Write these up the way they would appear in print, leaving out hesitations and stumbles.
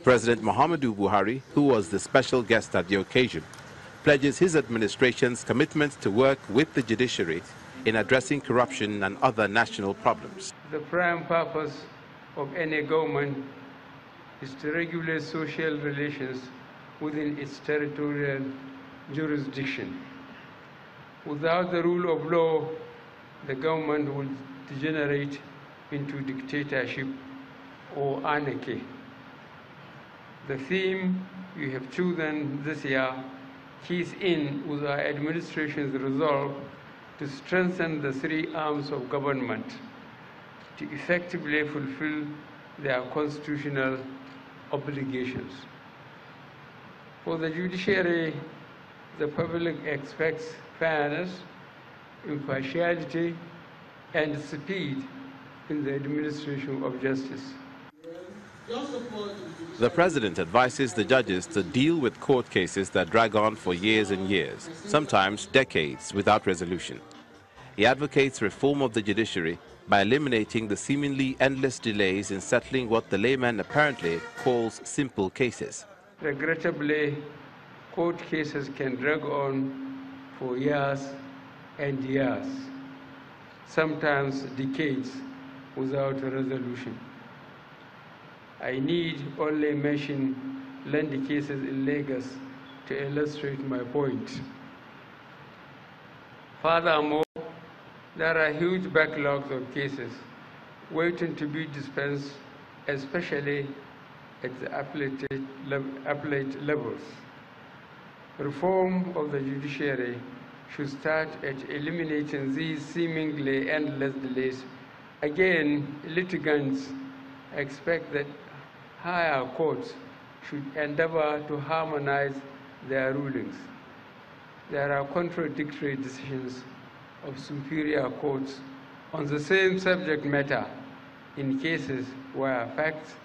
President Muhammadu Buhari, who was the special guest at the occasion, pledges his administration's commitment to work with the judiciary in addressing corruption and other national problems. The prime purpose of any government is to regulate social relations within its territorial jurisdiction. Without the rule of law, the government will degenerate into dictatorship or anarchy. The theme you have chosen this year keys in with our administration's resolve to strengthen the three arms of government to effectively fulfill their constitutional obligations. For the judiciary, the public expects fairness, impartiality, and speed in the administration of justice. The President advises the judges to deal with court cases that drag on for years and years, sometimes decades, without resolution. He advocates reform of the judiciary by eliminating the seemingly endless delays in settling what the layman apparently calls simple cases. Regrettably, court cases can drag on for years and years, sometimes decades, without a resolution. I need only mention land cases in Lagos to illustrate my point. Furthermore, there are huge backlogs of cases waiting to be dispensed, especially at the appellate levels. Reform of the judiciary should start at eliminating these seemingly endless delays. Again, litigants expect that higher courts should endeavor to harmonize their rulings. There are contradictory decisions of superior courts on the same subject matter in cases where facts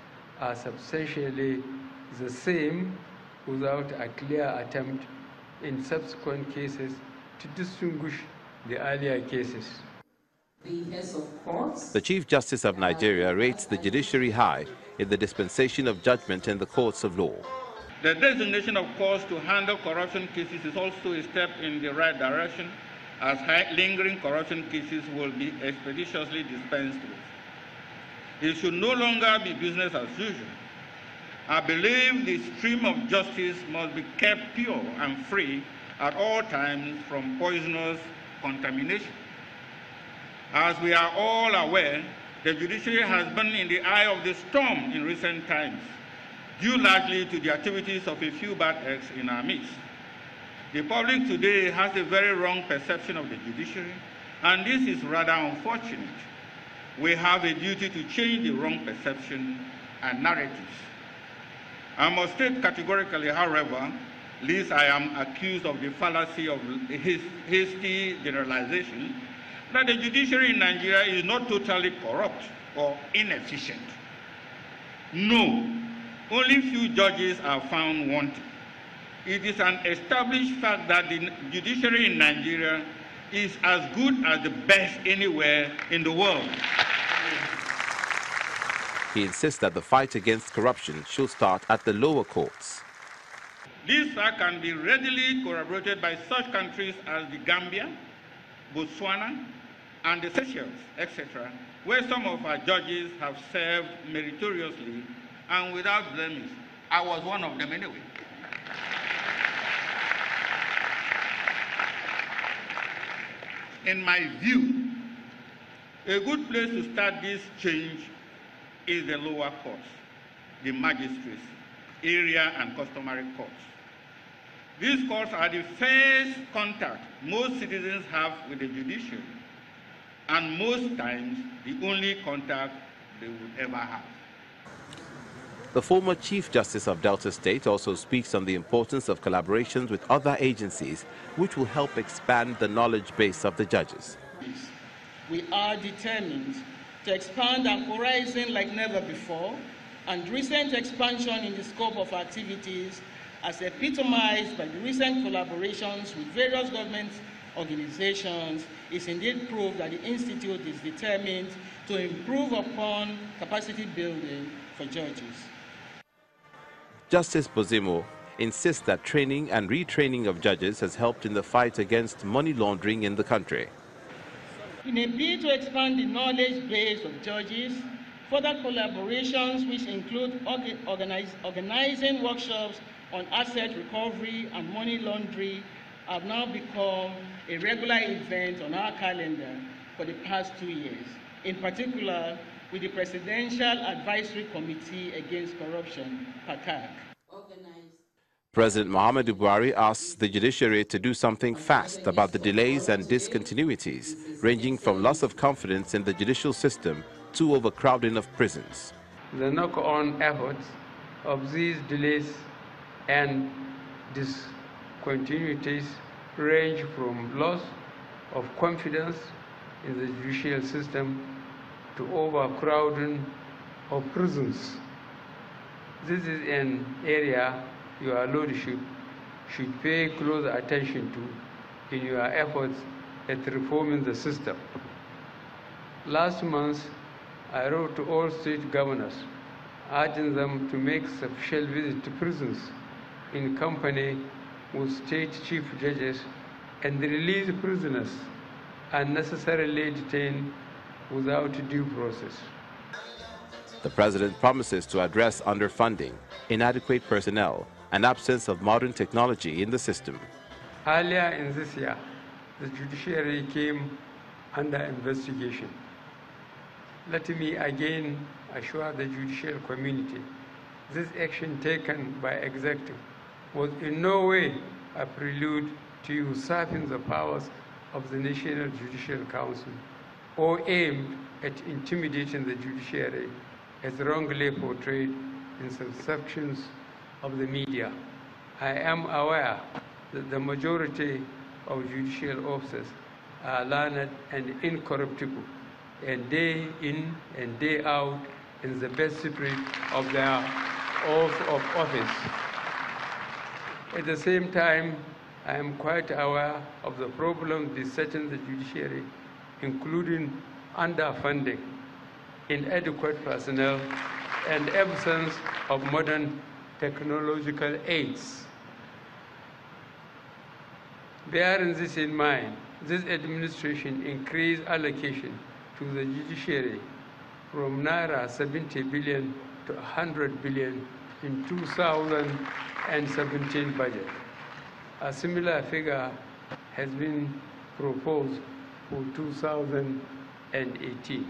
are substantially the same without a clear attempt in subsequent cases to distinguish the earlier cases. The Chief Justice of Nigeria rates the judiciary high in the dispensation of judgment in the courts of law. The designation of courts to handle corruption cases is also a step in the right direction, as lingering corruption cases will be expeditiously dispensed with. It should no longer be business as usual. I believe the stream of justice must be kept pure and free at all times from poisonous contamination. As we are all aware, the judiciary has been in the eye of the storm in recent times, due largely to the activities of a few bad eggs in our midst. The public today has a very wrong perception of the judiciary, and this is rather unfortunate. We have a duty to change the wrong perception and narratives. I must state categorically, however, lest I am accused of the fallacy of hasty generalization, that the judiciary in Nigeria is not totally corrupt or inefficient. No, only few judges are found wanting. It is an established fact that the judiciary in Nigeria is as good as the best anywhere in the world. He insists that the fight against corruption should start at the lower courts. This fact can be readily corroborated by such countries as the Gambia, Botswana, and the Seychelles, etc., where some of our judges have served meritoriously and without blemish. I was one of them anyway. In my view, a good place to start this change is the lower courts, the magistrates, area and customary courts. These courts are the first contact most citizens have with the judiciary, and most times the only contact they would ever have. The former Chief Justice of Delta State also speaks on the importance of collaborations with other agencies, which will help expand the knowledge base of the judges. We are determined to expand our horizon like never before, and recent expansion in the scope of activities, as epitomized by the recent collaborations with various government organizations, is indeed proof that the Institute is determined to improve upon capacity building for judges. Justice Bozimo insists that training and retraining of judges has helped in the fight against money laundering in the country. In a bid to expand the knowledge base of judges, further collaborations which include organizing workshops on asset recovery and money laundering have now become a regular event on our calendar for the past 2 years, in particular with the Presidential Advisory Committee Against Corruption, PACAC. President Muhammadu Buhari asks the judiciary to do something fast about the delays and discontinuities, ranging from loss of confidence in the judicial system to overcrowding of prisons. The knock-on efforts of these delays and discontinuities range from loss of confidence in the judicial system to overcrowding of prisons. This is an area your lordship should pay close attention to in your efforts at reforming the system. Last month, I wrote to all state governors, urging them to make official visits to prisons in company with state chief judges and release prisoners unnecessarily detained without due process. The president promises to address underfunding, inadequate personnel, and absence of modern technology in the system. Earlier in this year, the judiciary came under investigation. Let me again assure the judicial community this action taken by executive was in no way a prelude to usurping the powers of the National Judicial Council or aimed at intimidating the judiciary as wrongly portrayed in some sections of the media. I am aware that the majority of judicial officers are learned and incorruptible, and day in and day out in the best spirit of their oath of office. At the same time, I am quite aware of the problems besetting the judiciary, including underfunding, inadequate personnel, and absence of modern technological aids. Bearing this in mind, this administration increased allocation to the judiciary from Naira 70 billion to 100 billion in 2017 budget. A similar figure has been proposed for 2018.